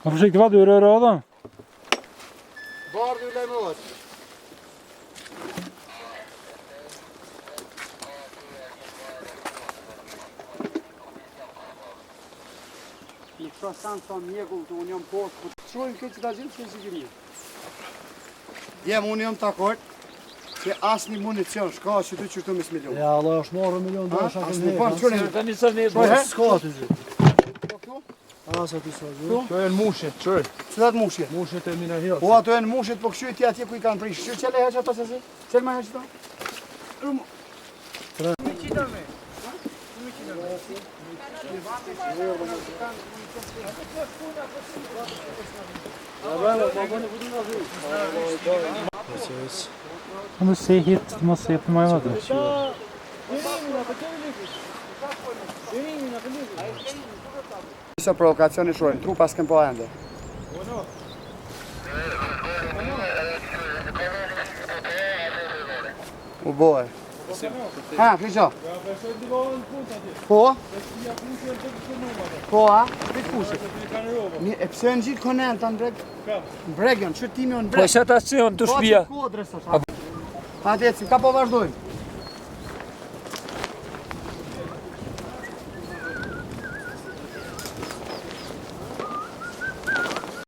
A försökte vara du röra dem? Var du lämnar åt? Në këto sanë të mjekull të unë jam poshtë, po shojnë këtë që ta gjithë që siguri. Unë jam takort që asë një municion shka që të qërtu mis milion. Ja, Allah është marrë milion dhe është Asë një panë qërë të një sërë një Shohe? s'ka të gjithë. Asa të sa gjithë. Kjo e në mushit, qërë. Cilat mushje? Mushit e mina hirë. Po ato e në mushit, po këshu e tja atje ku i kanë prish. Këshu qële heq ato se si? Qële ma heq ato? Om du ser hit, du måste se på mig. Sa provokacioni shojnë, trupa s'kem po ende. U boj. Ha, flisho. Po? Po, a? Shpit fushit. E pse në gjithë konen të në breg? Në breg janë, që timi o në breg? Po që ta që janë të shpia. Po, që kodrës është. Ha, të ecim, ka po vazhdojmë.